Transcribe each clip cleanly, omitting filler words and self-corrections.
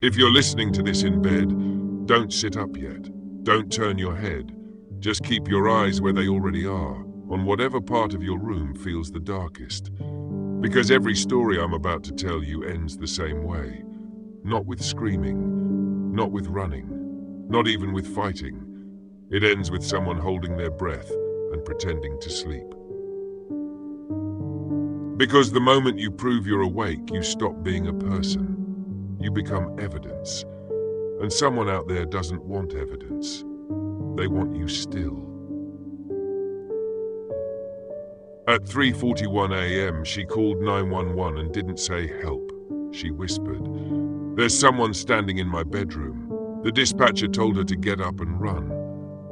If you're listening to this in bed, don't sit up yet. Don't turn your head. Just keep your eyes where they already are, on whatever part of your room feels the darkest. Because every story I'm about to tell you ends the same way. Not with screaming, not with running, not even with fighting. It ends with someone holding their breath and pretending to sleep. Because the moment you prove you're awake, you stop being a person. You become evidence. And someone out there doesn't want evidence. They want you still. At 3:41 a.m., she called 911 and didn't say help. She whispered, "There's someone standing in my bedroom." The dispatcher told her to get up and run.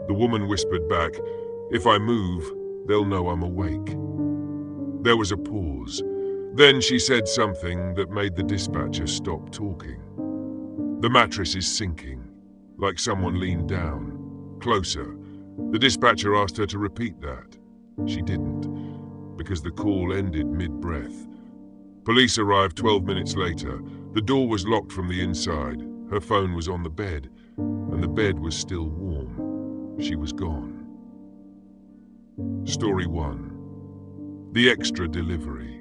The woman whispered back, "If I move, they'll know I'm awake." There was a pause. Then she said something that made the dispatcher stop talking. "The mattress is sinking," like someone leaned down. Closer. The dispatcher asked her to repeat that. She didn't, because the call ended mid-breath. Police arrived 12 minutes later. The door was locked from the inside. Her phone was on the bed, and the bed was still warm. She was gone. Story 1. The extra delivery.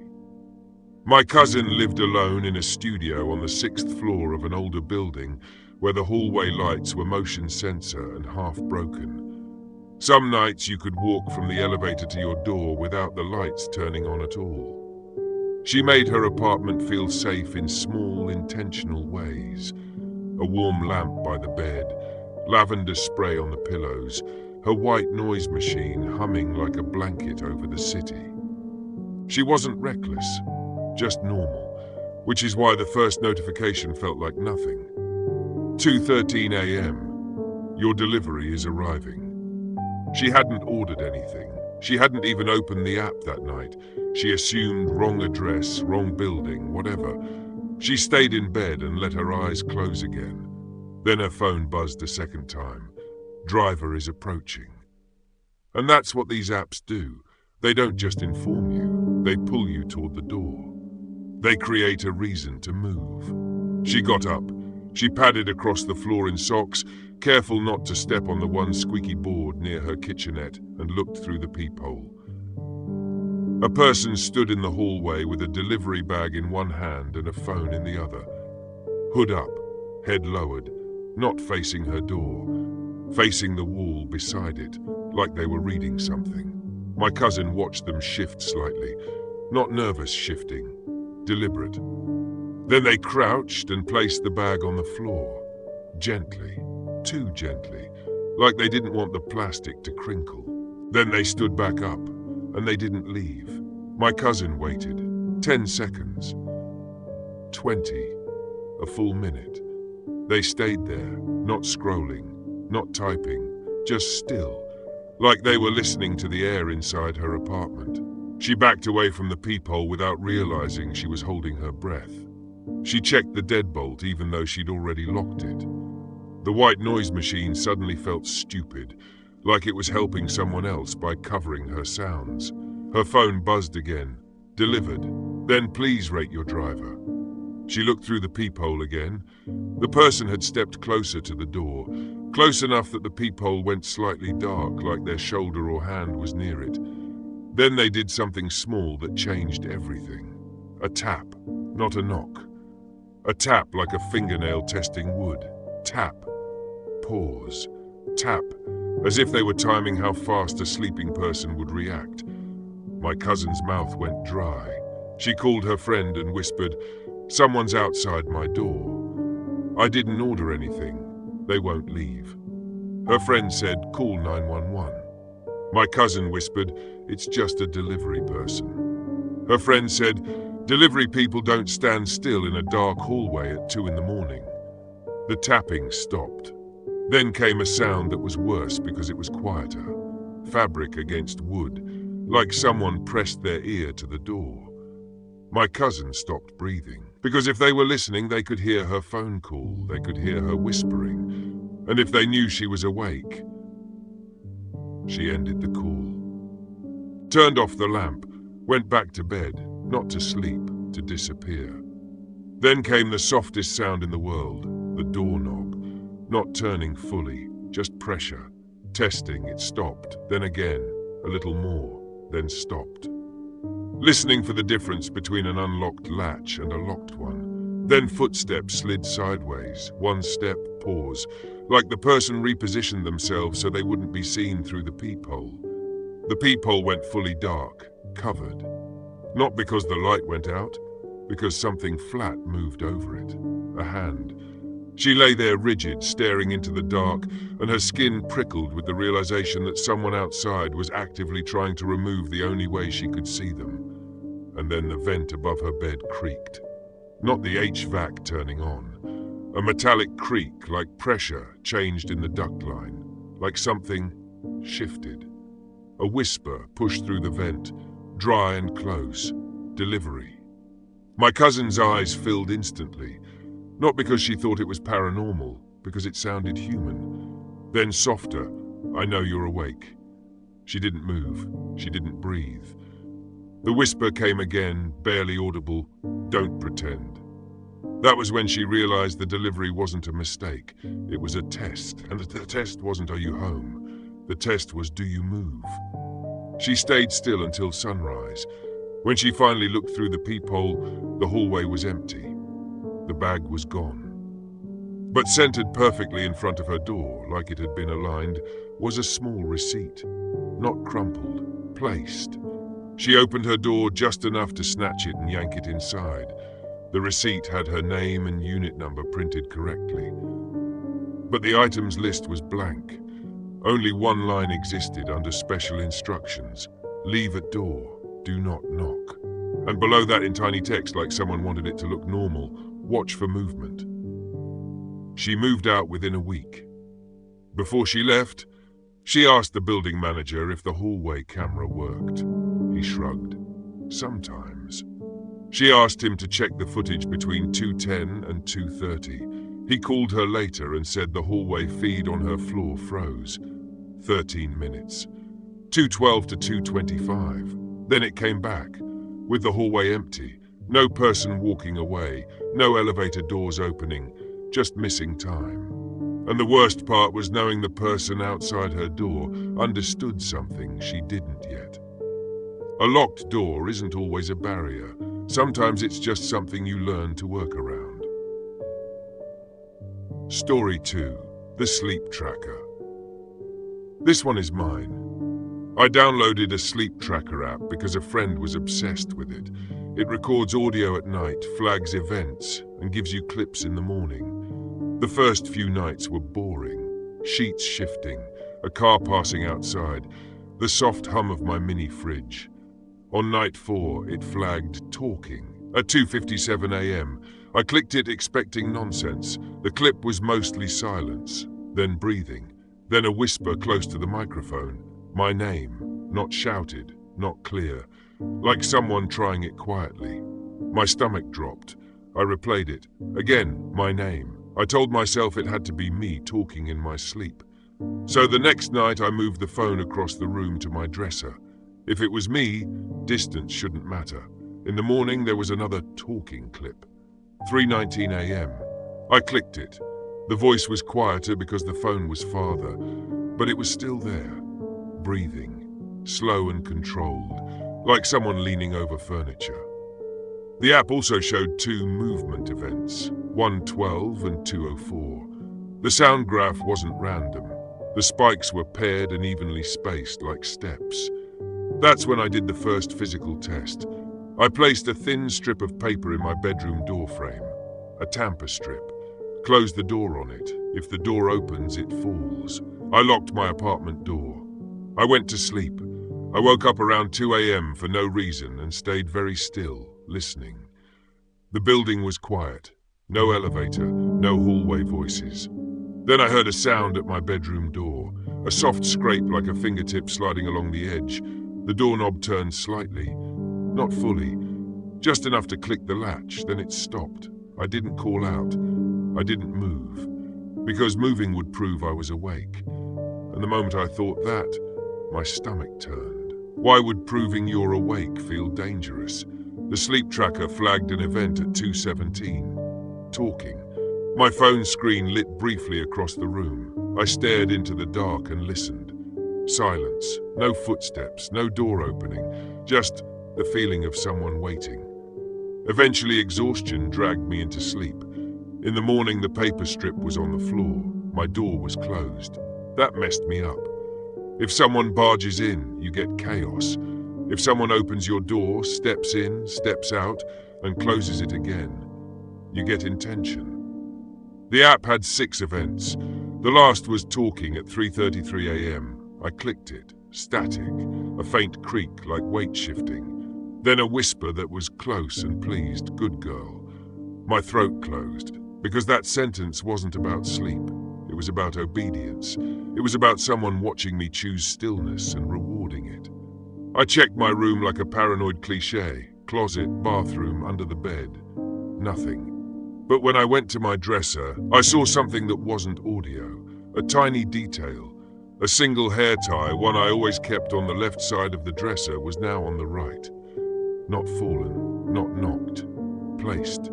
My cousin lived alone in a studio on the 6th floor of an older building where the hallway lights were motion sensor and half broken. Some nights you could walk from the elevator to your door without the lights turning on at all. She made her apartment feel safe in small, intentional ways. A warm lamp by the bed, lavender spray on the pillows, her white noise machine humming like a blanket over the city. She wasn't reckless, just normal, which is why the first notification felt like nothing. 2:13 a.m. Your delivery is arriving. She hadn't ordered anything. She hadn't even opened the app that night. She assumed wrong address, wrong building, whatever. She stayed in bed and let her eyes close again. Then her phone buzzed a second time. Driver is approaching. And that's what these apps do. They don't just inform you, they pull you toward the door. They create a reason to move. She got up. She padded across the floor in socks, careful not to step on the one squeaky board near her kitchenette, and looked through the peephole. A person stood in the hallway with a delivery bag in one hand and a phone in the other. Hood up, head lowered, not facing her door, facing the wall beside it, like they were reading something. My cousin watched them shift slightly, not nervous shifting, deliberate. Then they crouched and placed the bag on the floor, gently, too gently, like they didn't want the plastic to crinkle. Then they stood back up, and they didn't leave. My cousin waited. 10 seconds. 20. A full minute. They stayed there, not scrolling, not typing, just still, like they were listening to the air inside her apartment. She backed away from the peephole without realizing she was holding her breath. She checked the deadbolt even though she'd already locked it. The white noise machine suddenly felt stupid, like it was helping someone else by covering her sounds. Her phone buzzed again. Delivered. Then please rate your driver. She looked through the peephole again. The person had stepped closer to the door, close enough that the peephole went slightly dark, like their shoulder or hand was near it. Then they did something small that changed everything. A tap, not a knock. A tap like a fingernail testing wood. Tap. Pause. Tap, as if they were timing how fast a sleeping person would react. My cousin's mouth went dry. She called her friend and whispered, "Someone's outside my door." "I didn't order anything. They won't leave." Her friend said, "Call 911." My cousin whispered, "It's just a delivery person." Her friend said, "Delivery people don't stand still in a dark hallway at 2 in the morning." The tapping stopped. Then came a sound that was worse because it was quieter. Fabric against wood, like someone pressed their ear to the door. My cousin stopped breathing, because if they were listening, they could hear her phone call, they could hear her whispering, and if they knew she was awake. She ended the call. Turned off the lamp, went back to bed, not to sleep, to disappear. Then came the softest sound in the world, the doorknob, not turning fully, just pressure. Testing, it stopped, then again, a little more, then stopped. Listening for the difference between an unlocked latch and a locked one. Then footsteps slid sideways, one step, pause, like the person repositioned themselves so they wouldn't be seen through the peephole. The peephole went fully dark, covered. Not because the light went out, because something flat moved over it. A hand. She lay there rigid, staring into the dark, and her skin prickled with the realization that someone outside was actively trying to remove the only way she could see them. And then the vent above her bed creaked. Not the HVAC turning on. A metallic creak, like pressure, changed in the duct line, like something shifted. A whisper pushed through the vent, dry and close. Delivery. My cousin's eyes filled instantly. Not because she thought it was paranormal, because it sounded human. Then softer, I know you're awake. She didn't move. She didn't breathe. The whisper came again, barely audible, don't pretend. That was when she realized the delivery wasn't a mistake. It was a test, and the test wasn't are you home? The test was do you move? She stayed still until sunrise. When she finally looked through the peephole, the hallway was empty. The bag was gone. But centered perfectly in front of her door, like it had been aligned, was a small receipt. Not crumpled, placed. She opened her door just enough to snatch it and yank it inside. The receipt had her name and unit number printed correctly. But the items list was blank. Only one line existed under special instructions. Leave at door, do not knock. And below that in tiny text, like someone wanted it to look normal, watch for movement. She moved out within a week. Before she left, she asked the building manager if the hallway camera worked. He shrugged. Sometimes. She asked him to check the footage between 2:10 and 2:30. He called her later and said the hallway feed on her floor froze. 13 minutes. 2:12 to 2:25. Then it came back, with the hallway empty. No person walking away, no elevator doors opening, just missing time. And the worst part was knowing the person outside her door understood something she didn't yet. A locked door isn't always a barrier. Sometimes it's just something you learn to work around. Story 2. The Sleep Tracker. This one is mine. I downloaded a sleep tracker app because a friend was obsessed with it. It records audio at night, flags events, and gives you clips in the morning. The first few nights were boring. Sheets shifting, a car passing outside, the soft hum of my mini fridge. On night 4, it flagged talking. At 2:57 a.m., I clicked it expecting nonsense. The clip was mostly silence, then breathing, then a whisper close to the microphone. My name, not shouted, not clear, like someone trying it quietly. My stomach dropped. I replayed it. Again, my name. I told myself it had to be me talking in my sleep. So the next night I moved the phone across the room to my dresser. If it was me, distance shouldn't matter. In the morning there was another talking clip. 3:19 a.m. I clicked it. The voice was quieter because the phone was farther, but it was still there. Breathing, slow and controlled, like someone leaning over furniture. The app also showed 2 movement events, 1:12 and 2:04. The sound graph wasn't random. The spikes were paired and evenly spaced like steps. That's when I did the first physical test. I placed a thin strip of paper in my bedroom door frame, a tamper strip. Closed the door on it. If the door opens, it falls. I locked my apartment door. I went to sleep. I woke up around 2 a.m. for no reason and stayed very still, listening. The building was quiet. No elevator, no hallway voices. Then I heard a sound at my bedroom door, a soft scrape like a fingertip sliding along the edge. The doorknob turned slightly, not fully, just enough to click the latch, then it stopped. I didn't call out. I didn't move, because moving would prove I was awake. And the moment I thought that, my stomach turned. Why would proving you're awake feel dangerous? The sleep tracker flagged an event at 2:17. Talking. My phone screen lit briefly across the room. I stared into the dark and listened. Silence, no footsteps, no door opening, just the feeling of someone waiting. Eventually, exhaustion dragged me into sleep. In the morning, the paper strip was on the floor. My door was closed. That messed me up. If someone barges in, you get chaos. If someone opens your door, steps in, steps out, and closes it again, you get intention. The app had 6 events. The last was talking at 3:33 a.m. I clicked it. Static. A faint creak like weight shifting. Then a whisper that was close and pleased. Good girl. My throat closed, because that sentence wasn't about sleep. It was about obedience. It was about someone watching me choose stillness and rewarding it. I checked my room like a paranoid cliché. Closet, bathroom, under the bed. Nothing. But when I went to my dresser, I saw something that wasn't audio. A tiny detail. A single hair tie, one I always kept on the left side of the dresser, was now on the right. Not fallen, not knocked. Placed.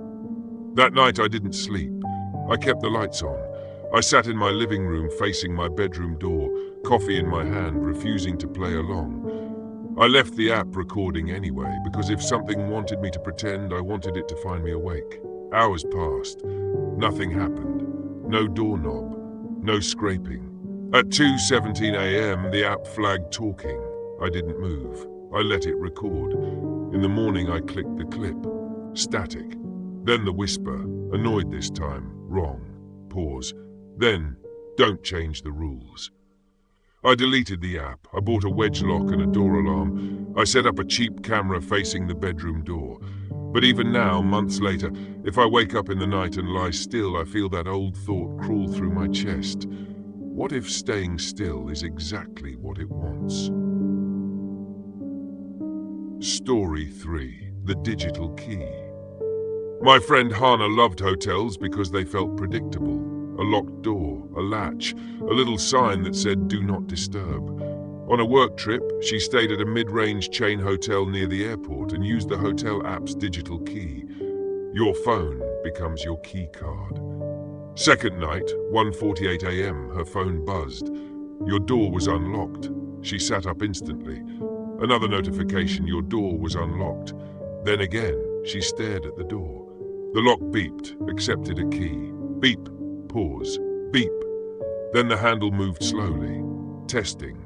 That night I didn't sleep. I kept the lights on. I sat in my living room facing my bedroom door, coffee in my hand, refusing to play along. I left the app recording anyway, because if something wanted me to pretend, I wanted it to find me awake. Hours passed. Nothing happened. No doorknob. No scraping. At 2:17 a.m., the app flagged talking. I didn't move. I let it record. In the morning, I clicked the clip. Static. Then the whisper. Annoyed this time. Wrong. Pause. Then, don't change the rules. I deleted the app. I bought a wedge lock and a door alarm. I set up a cheap camera facing the bedroom door. But even now, months later, if I wake up in the night and lie still, I feel that old thought crawl through my chest. What if staying still is exactly what it wants? Story 3. The Digital Key. My friend Hana loved hotels because they felt predictable. A locked door, a latch, a little sign that said "Do not disturb." On a work trip, she stayed at a mid-range chain hotel near the airport and used the hotel app's digital key. Your phone becomes your key card. Second night, 1:48 a.m., her phone buzzed. Your door was unlocked. She sat up instantly. Another notification, your door was unlocked. Then again, she stared at the door. The lock beeped, accepted a key. Beep, pause, beep. Then the handle moved slowly. Testing.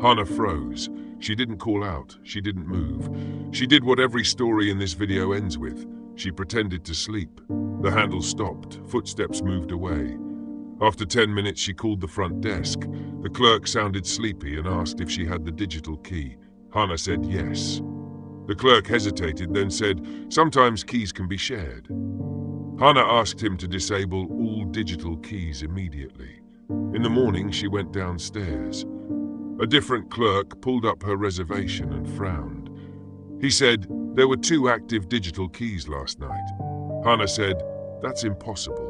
Hana froze. She didn't call out. She didn't move. She did what every story in this video ends with. She pretended to sleep. The handle stopped. Footsteps moved away. After 10 minutes, she called the front desk. The clerk sounded sleepy and asked if she had the digital key. Hana said yes. The clerk hesitated, then said, "Sometimes keys can be shared." Hana asked him to disable all digital keys immediately. In the morning, she went downstairs. A different clerk pulled up her reservation and frowned. He said, "There were 2 active digital keys last night." Hana said, "That's impossible."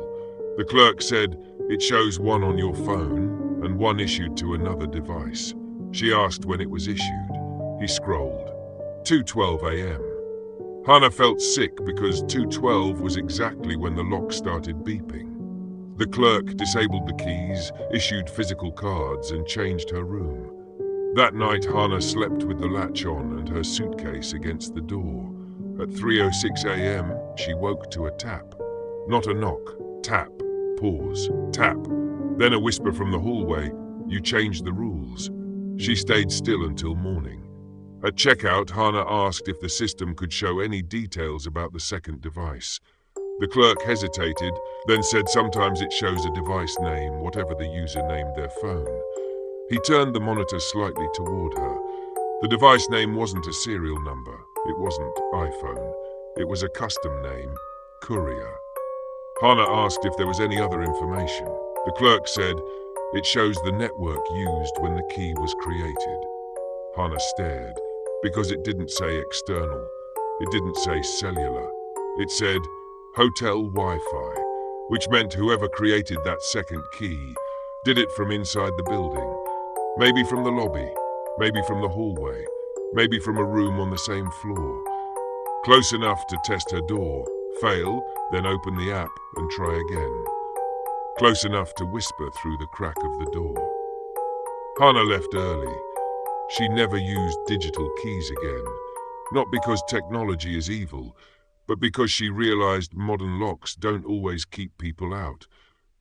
The clerk said, "It shows one on your phone and one issued to another device." She asked when it was issued. He scrolled. 2:12 a.m. Hana felt sick because 2:12 was exactly when the lock started beeping. The clerk disabled the keys, issued physical cards, and changed her room. That night, Hana slept with the latch on and her suitcase against the door. At 3:06 a.m., she woke to a tap. Not a knock. Tap. Pause. Tap. Then a whisper from the hallway, "You changed the rules." She stayed still until morning. At checkout, Hana asked if the system could show any details about the second device. The clerk hesitated, then said sometimes it shows a device name, whatever the user named their phone. He turned the monitor slightly toward her. The device name wasn't a serial number. It wasn't iPhone. It was a custom name, Courier. Hana asked if there was any other information. The clerk said, "It shows the network used when the key was created." Hana stared, because it didn't say external. It didn't say cellular. It said hotel Wi-Fi, which meant whoever created that second key did it from inside the building. Maybe from the lobby, maybe from the hallway, maybe from a room on the same floor. Close enough to test her door, fail, then open the app and try again. close enough to whisper through the crack of the door. Hannah left early. She never used digital keys again, not because technology is evil, but because she realized modern locks don't always keep people out.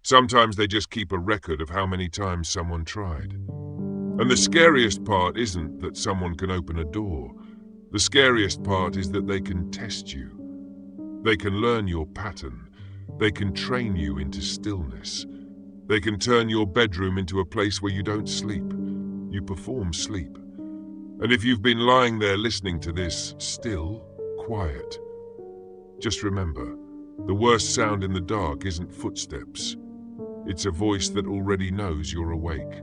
Sometimes they just keep a record of how many times someone tried. And the scariest part isn't that someone can open a door. The scariest part is that they can test you. They can learn your pattern. They can train you into stillness. They can turn your bedroom into a place where you don't sleep. You perform sleep. And if you've been lying there listening to this, still, quiet, just remember, the worst sound in the dark isn't footsteps. It's a voice that already knows you're awake.